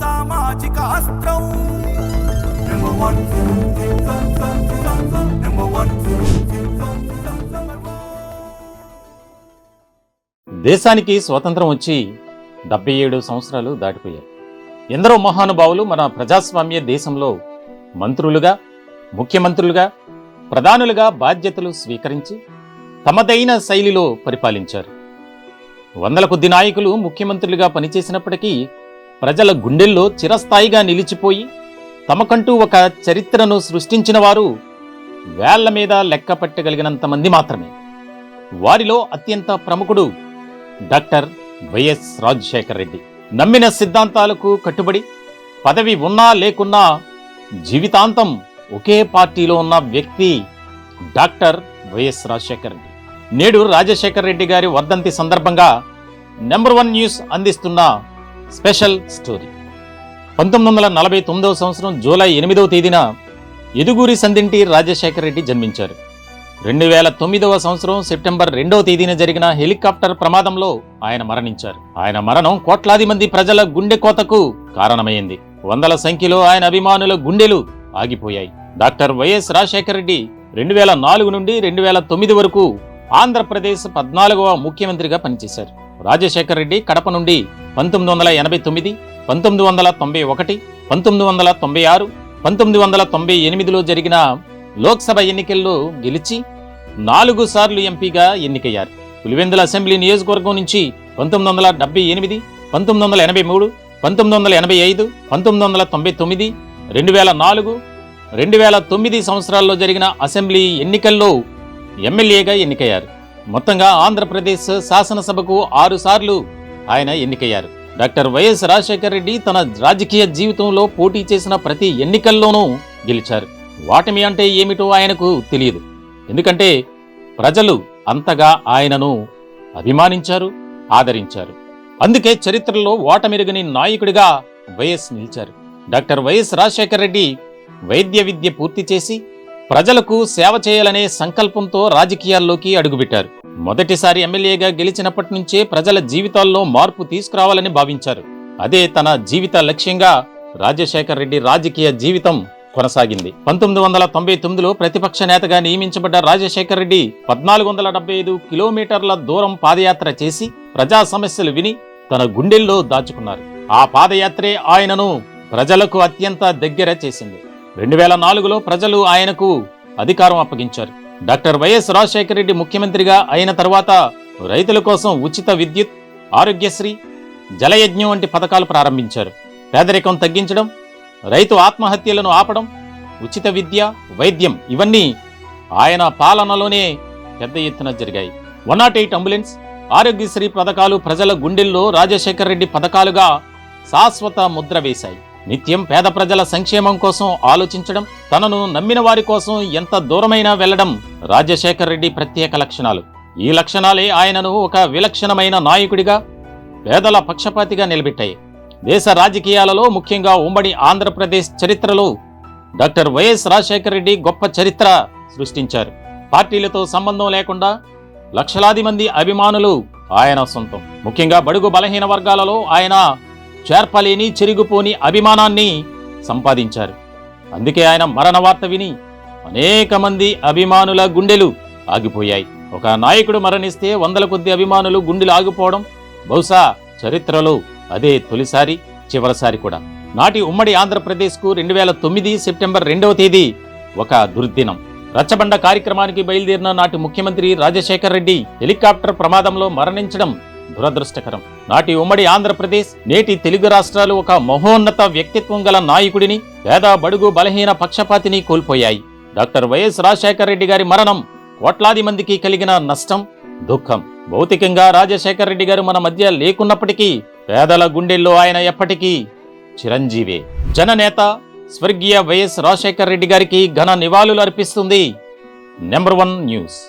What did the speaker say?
సామాజిక అస్త్రం దేశానికి స్వాతంత్రం వచ్చి 77 సంవత్సరాలు దాటిపోయాయి. ఎందరో మహానుభావులు మన ప్రజాస్వామ్య దేశంలో మంత్రులుగా, ముఖ్యమంత్రులుగా, ప్రధానులుగా బాధ్యతలు స్వీకరించి తమదైన శైలిలో పరిపాలించారు. వందల కొద్ది నాయకులు ముఖ్యమంత్రులుగా పనిచేసినప్పటికీ ప్రజల గుండెల్లో చిరస్థాయిగా నిలిచిపోయి తమకంటూ ఒక చరిత్రను సృష్టించిన వారు వేళ్ల మీద లెక్క పెట్టగలిగినంత మంది మాత్రమే. వారిలో అత్యంత ప్రముఖుడు డాక్టర్ వైఎస్ రాజశేఖర రెడ్డి. నమ్మిన సిద్ధాంతాలకు కట్టుబడి పదవి ఉన్నా లేకున్నా జీవితాంతం ఒకే పార్టీలో ఉన్న వ్యక్తి డాక్టర్ వైఎస్ రాజశేఖర రెడ్డి. నేడు రాజశేఖర రెడ్డి గారి వర్ధంతి సందర్భంగా నెంబర్ 1 న్యూస్ అందిస్తున్న స్పెషల్ స్టోరీ. 1949వ సంవత్సరం జూలై 8వ తేదీన ఎదుగూరి సందింటి రాజశేఖర రెడ్డి జన్మించారు. 2009వ సంవత్సరం సెప్టెంబర్ 2వ తేదీన జరిగిన హెలికాప్టర్ ప్రమాదంలో ఆయన మరణించారు. ఆయన మరణం కోట్లాది మంది ప్రజల గుండె కోతకు కారణమైంది. వందల సంఖ్యలో ఆయన అభిమానుల గుండెలు ఆగిపోయాయి. డాక్టర్ వైఎస్ రాజశేఖర రెడ్డి 2004 నుండి 2009 వరకు ఆంధ్రప్రదేశ్ 14వ ముఖ్యమంత్రిగా పనిచేశారు. రాజశేఖర రెడ్డి కడప నుండి 1989, 1991, 1996, 1998లో జరిగిన లోక్సభ ఎన్నికల్లో గెలిచి 4 సార్లు ఎంపీగా ఎన్నికయ్యారు. పులివెందుల అసెంబ్లీ నియోజకవర్గం నుంచి 1978, 1983, 1985, 1999, 2004, 2009 సంవత్సరాల్లో జరిగిన అసెంబ్లీ ఎన్నికల్లో ఎమ్మెల్యేగా ఎన్నికయ్యారు. మొత్తంగా ఆంధ్రప్రదేశ్ శాసనసభకు 6 సార్లు ఆయన ఎన్నికయ్యారు. డాక్టర్ వైఎస్ రాజశేఖర రెడ్డి తన రాజకీయ జీవితంలో పోటీ చేసిన ప్రతి ఎన్నికల్లోనూ గెలిచారు. వాటమి అంటే ఏమిటో ఆయనకు తెలియదు. ఎందుకంటే ప్రజలు అంతగా ఆయనను అభిమానించారు, ఆదరించారు. అందుకే చరిత్రలో ఓటమిరుగని నాయకుడిగా వైఎస్ నిలిచారు. డాక్టర్ వైఎస్ రాజశేఖర రెడ్డి వైద్య విద్య పూర్తి చేసి ప్రజలకు సేవ చేయాలనే సంకల్పంతో రాజకీయాల్లోకి అడుగుపెట్టారు. మొదటిసారి ఎమ్మెల్యేగా గెలిచినప్పటి నుంచే ప్రజల జీవితాల్లో మార్పు తీసుకురావాలని భావించారు. అదే తన జీవిత లక్ష్యంగా రాజశేఖర రెడ్డి రాజకీయ జీవితం కొనసాగింది. 1999లో ప్రతిపక్ష నేతగా నియమించబడ్డ రాజశేఖర రెడ్డి 1475 కిలోమీటర్ల దూరం పాదయాత్ర చేసి ప్రజా సమస్యలు విని తన గుండెల్లో దాచుకున్నారు. ఆ పాదయాత్రే ఆయనను ప్రజలకు అత్యంత దగ్గర చేసింది. 2004లో ప్రజలు ఆయనకు అధికారం అప్పగించారు. డాక్టర్ వైఎస్ రాజశేఖర రెడ్డి ముఖ్యమంత్రిగా అయిన తర్వాత రైతుల కోసం ఉచిత విద్యుత్, ఆరోగ్యశ్రీ, జలయజ్ఞం వంటి పథకాలు ప్రారంభించారు. పేదరికం తగ్గించడం, రైతు ఆత్మహత్యలను ఆపడం, ఉచిత విద్య, వైద్యం ఇవన్నీ ఆయన పాలనలోనే పెద్ద ఎత్తున జరిగాయి. 108 అంబులెన్స్, ఆరోగ్యశ్రీ పథకాలు ప్రజల గుండెల్లో రాజశేఖర రెడ్డి పథకాలుగా శాశ్వత ముద్ర వేశాయి. నిత్యం పేద ప్రజల సంక్షేమం కోసం ఆలోచించడం, తనను నమ్మిన వారి కోసం ఎంత దూరమైనా వెళ్లడం రాజశేఖర రెడ్డి ప్రత్యేక లక్షణాలు. ఈ లక్షణాలే ఆయనను ఒక విలక్షణమైన నాయకుడిగా, పేదల పక్షపాతిగా నిలబెట్టాయి. దేశ రాజకీయాలలో, ముఖ్యంగా ఉమ్మడి ఆంధ్రప్రదేశ్ చరిత్రలో డాక్టర్ వైఎస్ రాజశేఖర రెడ్డి గొప్ప చరిత్ర సృష్టించారు. పార్టీలతో సంబంధం లేకుండా లక్షలాది మంది అభిమానులు ఆయన సొంతం. ముఖ్యంగా బడుగు బలహీన వర్గాలలో ఆయన చేర్పలేని, చెరిగిపోని అభిమానాన్ని సంపాదించారు. అందుకే ఆయన మరణ వార్త విని అనేక మంది అభిమానుల గుండెలు ఆగిపోయాయి. ఒక నాయకుడు మరణిస్తే వందల కొద్ది అభిమానులు గుండెలు ఆగిపోవడం బహుశా చరిత్రలో అదే తొలిసారి, చివరిసారి కూడా. నాటి ఉమ్మడి ఆంధ్రప్రదేశ్కు 2009 సెప్టెంబర్ 2వ తేదీ ఒక దుర్దినం. రచ్చబండ కార్యక్రమానికి బయలుదేరిన నాటి ముఖ్యమంత్రి రాజశేఖర రెడ్డి హెలికాప్టర్ ప్రమాదంలో మరణించడం దురదృష్టకరం. నాటి ఉమ్మడి ఆంధ్రప్రదేశ్, నేటి తెలుగు రాష్ట్రాలు ఒక మహోన్నత వ్యక్తిత్వం గల నాయకుడిని, పేద బడుగు బలహీన పక్షపాతిని కోల్పోయాయి. డాక్టర్ వైఎస్ రాజశేఖర రెడ్డి గారి మరణం కోట్లాది మందికి కలిగిన నష్టం, దుఃఖం. భౌతికంగా రాజశేఖర రెడ్డి గారు మన మధ్య లేకున్నప్పటికీ పేదల గుండెల్లో ఆయన ఎప్పటికీ చిరంజీవే. జననేత స్వర్గీయ వైఎస్ రాజశేఖర రెడ్డి గారికి ఘన నివాళులు అర్పిస్తుంది నెంబర్ 1 న్యూస్.